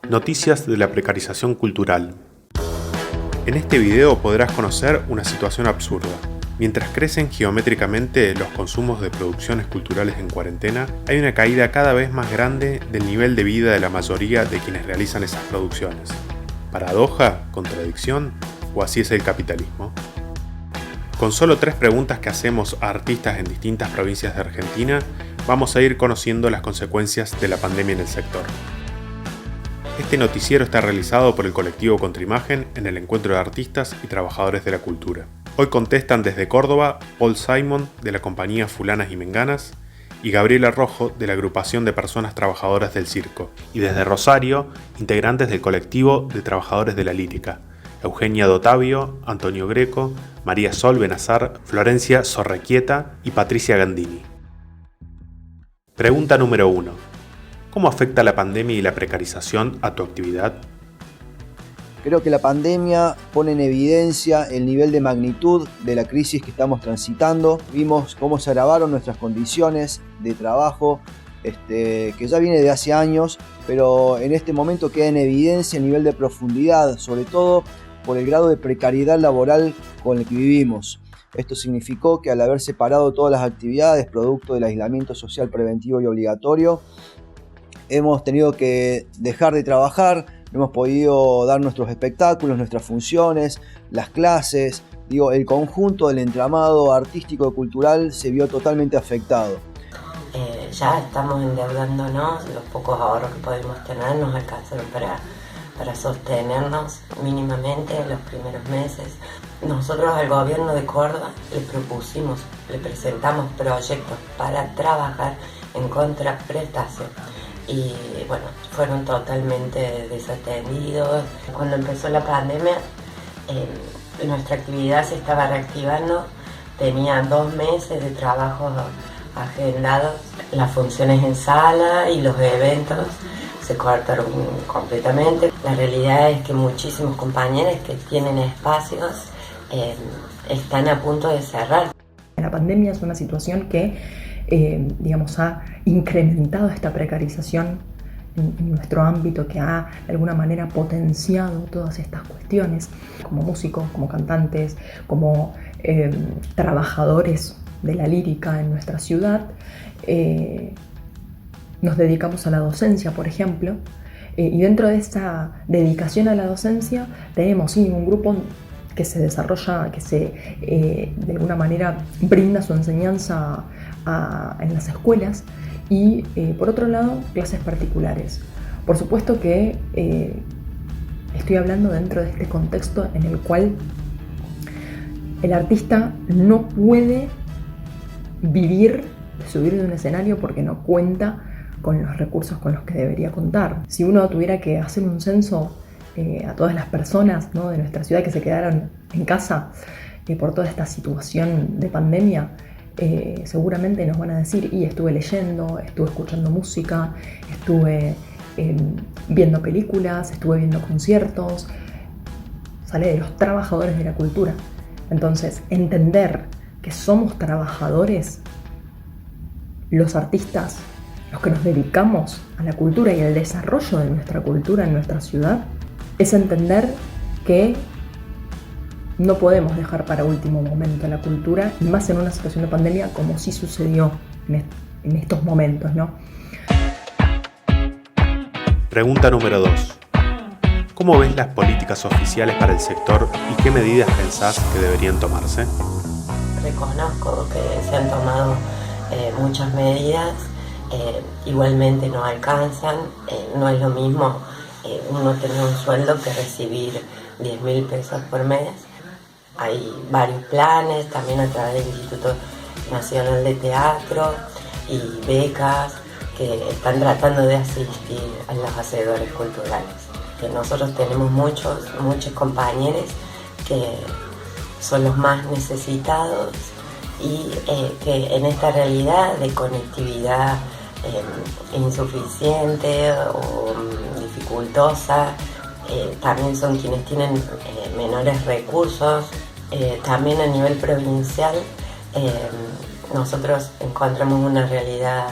Noticias de la precarización cultural. En este video podrás conocer una situación absurda. Mientras crecen geométricamente los consumos de producciones culturales en cuarentena, hay una caída cada vez más grande del nivel de vida de la mayoría de quienes realizan esas producciones. ¿Paradoja? ¿Contradicción? ¿O así es el capitalismo? Con solo 3 preguntas que hacemos a artistas en distintas provincias de Argentina, vamos a ir conociendo las consecuencias de la pandemia en el sector. Este noticiero está realizado por el colectivo Contraimagen en el encuentro de artistas y trabajadores de la cultura. Hoy contestan desde Córdoba Paul Simon de la compañía Fulanas y Menganas y Gabriela Rojo de la agrupación de personas trabajadoras del circo. Y desde Rosario, integrantes del colectivo de trabajadores de la lírica, Eugenia Dotavio, Antonio Greco, María Sol Benazar, Florencia Sorrequieta y Patricia Gandini. Pregunta número 1. ¿Cómo afecta la pandemia y la precarización a tu actividad? Creo que la pandemia pone en evidencia el nivel de magnitud de la crisis que estamos transitando. Vimos cómo se agravaron nuestras condiciones de trabajo, que ya viene de hace años, pero en este momento queda en evidencia el nivel de profundidad, sobre todo por el grado de precariedad laboral con el que vivimos. Esto significó que al haber separado todas las actividades producto del aislamiento social preventivo y obligatorio, hemos tenido que dejar de trabajar, no hemos podido dar nuestros espectáculos, nuestras funciones, las clases. El conjunto del entramado artístico y cultural se vio totalmente afectado. Ya estamos endeudándonos, los pocos ahorros que podemos tener nos alcanzaron para sostenernos mínimamente en los primeros meses. Nosotros al gobierno de Córdoba le presentamos proyectos para trabajar en contraprestación. Y bueno, fueron totalmente desatendidos. Cuando empezó la pandemia, nuestra actividad se estaba reactivando, tenía 2 meses de trabajo agendados, las funciones en sala y los eventos se cortaron completamente. La realidad es que muchísimos compañeros que tienen espacios están a punto de cerrar. La pandemia es una situación que ha incrementado esta precarización en nuestro ámbito, que ha de alguna manera potenciado todas estas cuestiones. Como músicos, como cantantes, como trabajadores de la lírica en nuestra ciudad, nos dedicamos a la docencia, por ejemplo, y dentro de esta dedicación a la docencia tenemos un grupo que se desarrolla, que de alguna manera brinda su enseñanza en las escuelas y por otro lado clases particulares. Por supuesto que estoy hablando dentro de este contexto en el cual el artista no puede vivir de subir de un escenario porque no cuenta con los recursos con los que debería contar. Si uno tuviera que hacer un censo a todas las personas, ¿no?, de nuestra ciudad que se quedaron en casa por toda esta situación de pandemia, seguramente nos van a decir, y estuve leyendo, estuve escuchando música, estuve viendo películas, estuve viendo conciertos. Sale de los trabajadores de la cultura. Entonces, entender que somos trabajadores, los artistas, los que nos dedicamos a la cultura y al desarrollo de nuestra cultura en nuestra ciudad, es entender que no podemos dejar para último momento la cultura, y más en una situación de pandemia como sí sucedió en estos momentos, ¿no? Pregunta número 2. ¿Cómo ves las políticas oficiales para el sector y qué medidas pensás que deberían tomarse? Reconozco que se han tomado muchas medidas, igualmente no alcanzan, no es lo mismo uno tener un sueldo que recibir 10.000 pesos por mes. Hay varios planes, también a través del Instituto Nacional de Teatro y becas que están tratando de asistir a los hacedores culturales. Que nosotros tenemos muchos compañeros que son los más necesitados y que en esta realidad de conectividad insuficiente o dificultosa, también son quienes tienen menores recursos. También a nivel provincial nosotros encontramos una realidad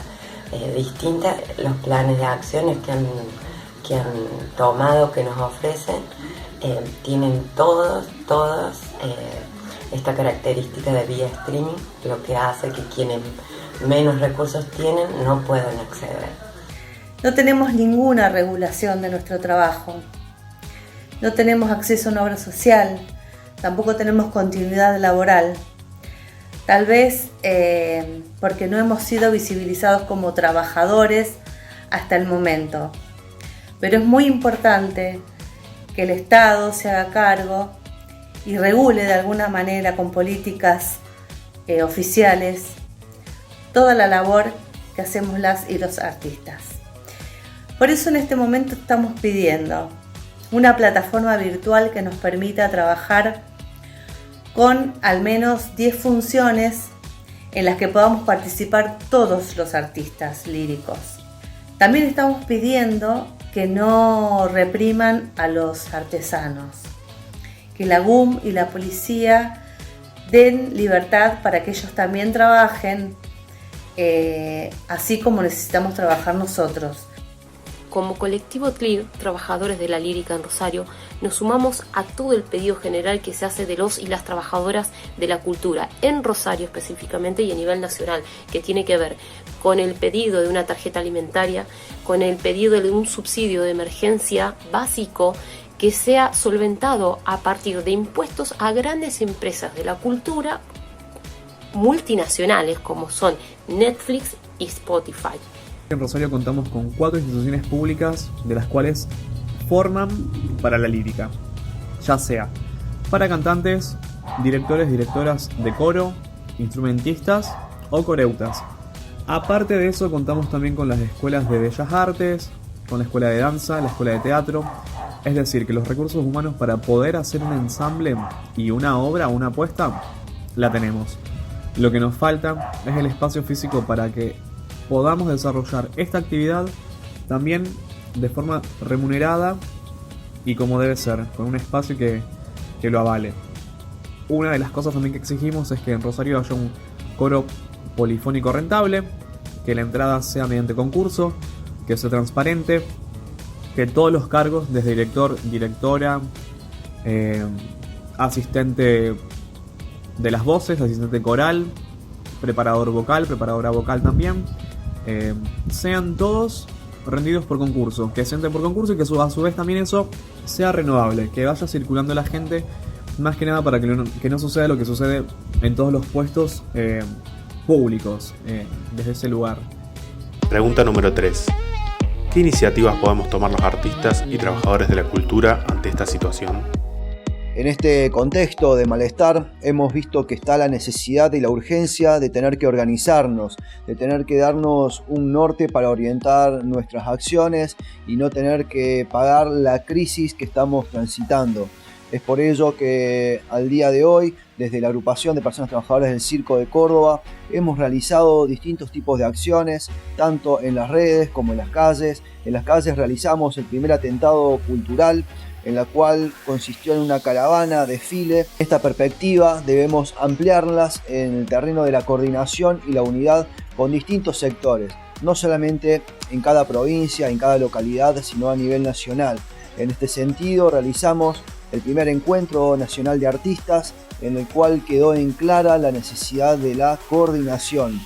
distinta. Los planes de acciones que han tomado, que nos ofrecen, tienen todos esta característica de vía streaming, lo que hace que quienes menos recursos tienen no puedan acceder. No tenemos ninguna regulación de nuestro trabajo, no tenemos acceso a una obra social, tampoco tenemos continuidad laboral. Tal vez porque no hemos sido visibilizados como trabajadores hasta el momento. Pero es muy importante que el Estado se haga cargo y regule de alguna manera con políticas oficiales toda la labor que hacemos las y los artistas. Por eso en este momento estamos pidiendo una plataforma virtual que nos permita trabajar con al menos 10 funciones en las que podamos participar todos los artistas líricos. También estamos pidiendo que no repriman a los artesanos, que la GUM y la policía den libertad para que ellos también trabajen, así como necesitamos trabajar nosotros. Como colectivo TLIR, Trabajadores de la Lírica en Rosario, nos sumamos a todo el pedido general que se hace de los y las trabajadoras de la cultura, en Rosario específicamente y a nivel nacional, que tiene que ver con el pedido de una tarjeta alimentaria, con el pedido de un subsidio de emergencia básico que sea solventado a partir de impuestos a grandes empresas de la cultura multinacionales como son Netflix y Spotify. En Rosario contamos con 4 instituciones públicas, de las cuales forman para la lírica, ya sea para cantantes, directores, directoras de coro, instrumentistas o coreutas. Aparte de eso, contamos también con las escuelas de bellas artes, con la escuela de danza, la escuela de teatro. Es decir, que los recursos humanos para poder hacer un ensamble y una obra, una apuesta, la tenemos. Lo que nos falta es el espacio físico para que podamos desarrollar esta actividad también de forma remunerada y como debe ser, con un espacio que lo avale. Una de las cosas también que exigimos es que en Rosario haya un coro polifónico rentable, que la entrada sea mediante concurso, que sea transparente, que todos los cargos, desde director, directora, asistente de las voces, asistente coral, preparadora vocal también, sean todos rendidos por concurso, que se entre por concurso y que a su vez también eso sea renovable, que vaya circulando la gente, más que nada para que no suceda lo que sucede en todos los puestos públicos desde ese lugar. Pregunta número 3. ¿Qué iniciativas podemos tomar los artistas y trabajadores de la cultura ante esta situación? En este contexto de malestar hemos visto que está la necesidad y la urgencia de tener que organizarnos, de tener que darnos un norte para orientar nuestras acciones y no tener que pagar la crisis que estamos transitando. Es por ello que al día de hoy, desde la agrupación de personas trabajadoras del Circo de Córdoba, hemos realizado distintos tipos de acciones, tanto en las redes como en las calles. En las calles realizamos el primer atentado cultural, en la cual consistió en una caravana, desfile. Esta perspectiva debemos ampliarlas en el terreno de la coordinación y la unidad con distintos sectores, no solamente en cada provincia, en cada localidad, sino a nivel nacional. En este sentido realizamos el primer encuentro nacional de artistas, en el cual quedó en clara la necesidad de la coordinación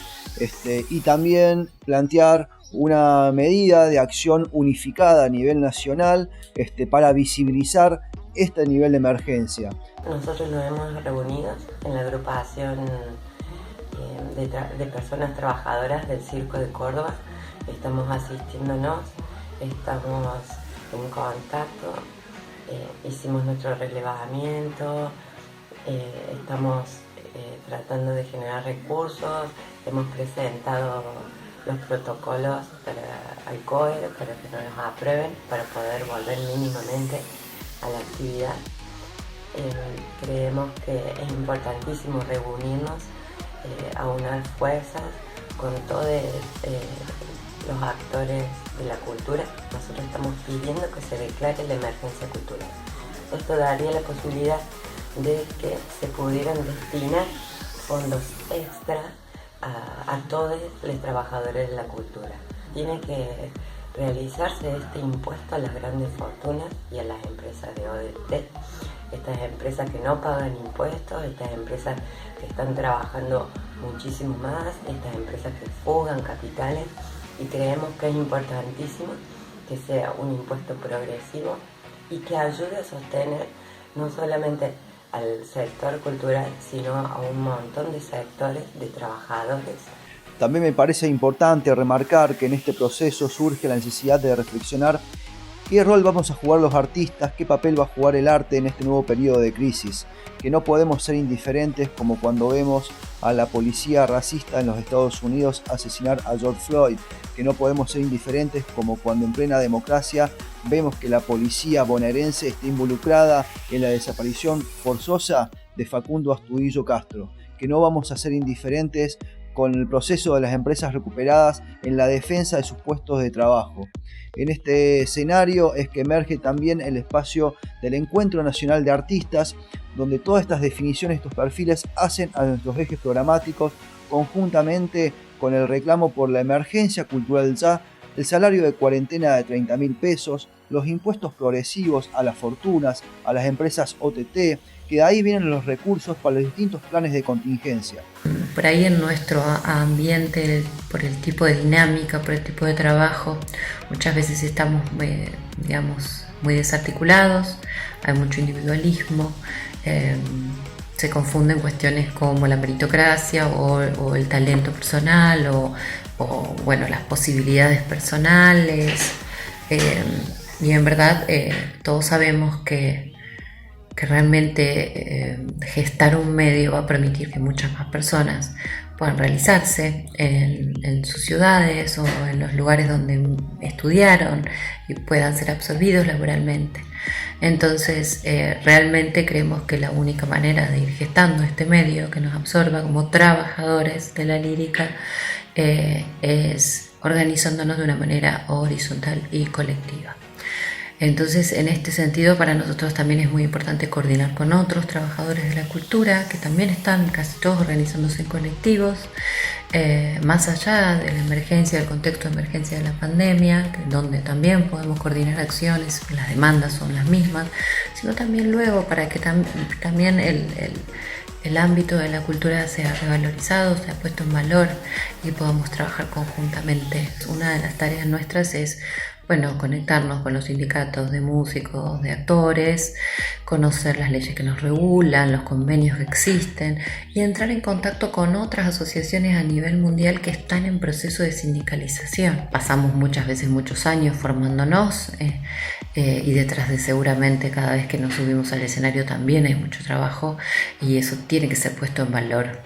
y también plantear una medida de acción unificada a nivel nacional para visibilizar este nivel de emergencia. Nosotros nos hemos reunido en la agrupación de personas trabajadoras del Circo de Córdoba. Estamos asistiéndonos, estamos en contacto, hicimos nuestro relevamiento, estamos tratando de generar recursos, hemos presentado los protocolos al COE para que nos los aprueben, para poder volver mínimamente a la actividad. Creemos que es importantísimo reunirnos, aunar fuerzas con todos los actores de la cultura. Nosotros estamos pidiendo que se declare la emergencia cultural. Esto daría la posibilidad de que se pudieran destinar fondos extra a todos los trabajadores de la cultura. Tiene que realizarse este impuesto a las grandes fortunas y a las empresas de ODT. Estas empresas que no pagan impuestos, estas empresas que están trabajando muchísimo más, estas empresas que fugan capitales, y creemos que es importantísimo que sea un impuesto progresivo y que ayude a sostener no solamente al sector cultural, sino a un montón de sectores de trabajadores. También me parece importante remarcar que en este proceso surge la necesidad de reflexionar qué rol vamos a jugar los artistas, qué papel va a jugar el arte en este nuevo periodo de crisis, que no podemos ser indiferentes como cuando vemos a la policía racista en los Estados Unidos asesinar a George Floyd, que no podemos ser indiferentes como cuando en plena democracia vemos que la policía bonaerense está involucrada en la desaparición forzosa de Facundo Astudillo Castro, que no vamos a ser indiferentes con el proceso de las empresas recuperadas en la defensa de sus puestos de trabajo. En este escenario es que emerge también el espacio del Encuentro Nacional de Artistas, donde todas estas definiciones, estos perfiles, hacen a nuestros ejes programáticos conjuntamente con el reclamo por la emergencia cultural ya, el salario de cuarentena de 30.000 pesos, los impuestos progresivos a las fortunas, a las empresas OTT, que de ahí vienen los recursos para los distintos planes de contingencia. Por ahí en nuestro ambiente, por el tipo de dinámica, por el tipo de trabajo, muchas veces estamos, muy desarticulados, hay mucho individualismo, se confunden cuestiones como la meritocracia o el talento personal o las posibilidades personales, y en verdad todos sabemos que realmente gestar un medio va a permitir que muchas más personas puedan realizarse en sus ciudades o en los lugares donde estudiaron y puedan ser absorbidos laboralmente. Entonces realmente creemos que la única manera de ir gestando este medio que nos absorba como trabajadores de la lírica es organizándonos de una manera horizontal y colectiva. Entonces, en este sentido, para nosotros también es muy importante coordinar con otros trabajadores de la cultura que también están casi todos organizándose en colectivos, más allá de la emergencia, del contexto de emergencia de la pandemia, donde también podemos coordinar acciones, las demandas son las mismas, sino también luego para que también el ámbito de la cultura sea revalorizado, sea puesto en valor y podamos trabajar conjuntamente. Una de las tareas nuestras es conectarnos con los sindicatos de músicos, de actores, conocer las leyes que nos regulan, los convenios que existen y entrar en contacto con otras asociaciones a nivel mundial que están en proceso de sindicalización. Pasamos muchas veces muchos años formándonos y detrás de seguramente cada vez que nos subimos al escenario también hay mucho trabajo y eso tiene que ser puesto en valor.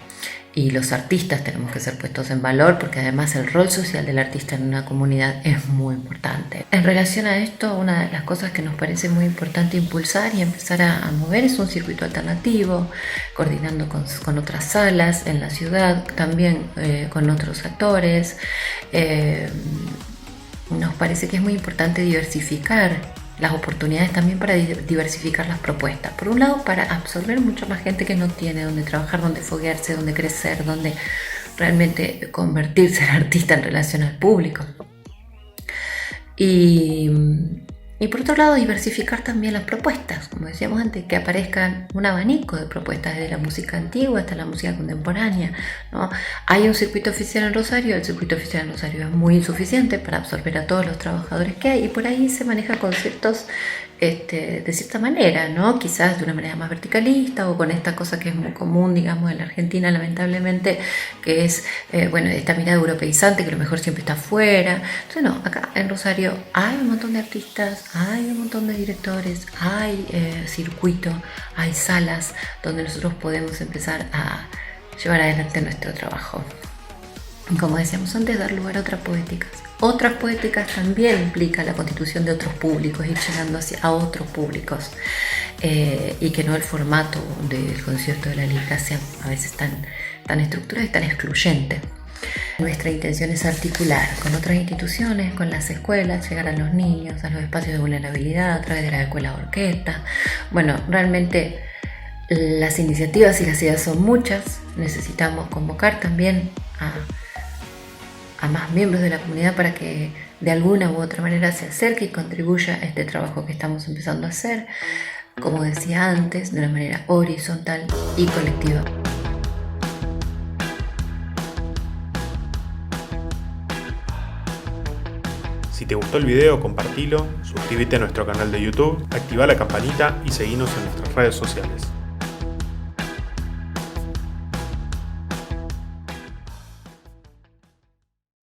Y los artistas tenemos que ser puestos en valor porque además el rol social del artista en una comunidad es muy importante. En relación a esto, una de las cosas que nos parece muy importante impulsar y empezar a mover es un circuito alternativo, coordinando con otras salas en la ciudad, también con otros actores. Nos parece que es muy importante diversificar las oportunidades también para diversificar las propuestas. Por un lado, para absorber mucha más gente que no tiene donde trabajar, donde foguearse, donde crecer, donde realmente convertirse en artista en relación al público. Y por otro lado, diversificar también las propuestas, como decíamos antes, que aparezcan un abanico de propuestas desde la música antigua hasta la música contemporánea, ¿no? Hay un circuito oficial en Rosario, el circuito oficial en Rosario es muy insuficiente para absorber a todos los trabajadores que hay y por ahí se maneja conceptos de cierta manera, ¿no? Quizás de una manera más verticalista o con esta cosa que es muy común, digamos, en la Argentina, lamentablemente, que es, esta mirada europeizante que lo mejor siempre está afuera. Entonces, no, acá en Rosario hay un montón de artistas, hay un montón de directores, hay circuito, hay salas donde nosotros podemos empezar a llevar adelante nuestro trabajo. Como decíamos antes, dar lugar a otras poéticas. Otras poéticas también implica la constitución de otros públicos, ir llegando a otros públicos y que no el formato del concierto de la lírica sea a veces tan estructurado y tan excluyente. Nuestra intención es articular con otras instituciones, con las escuelas, llegar a los niños, a los espacios de vulnerabilidad a través de las escuelas orquesta. Realmente las iniciativas y las ideas son muchas. Necesitamos convocar también a más miembros de la comunidad para que de alguna u otra manera se acerque y contribuya a este trabajo que estamos empezando a hacer, como decía antes, de una manera horizontal y colectiva. Si te gustó el video, compartilo, suscríbete a nuestro canal de YouTube, activa la campanita y seguinos en nuestras redes sociales.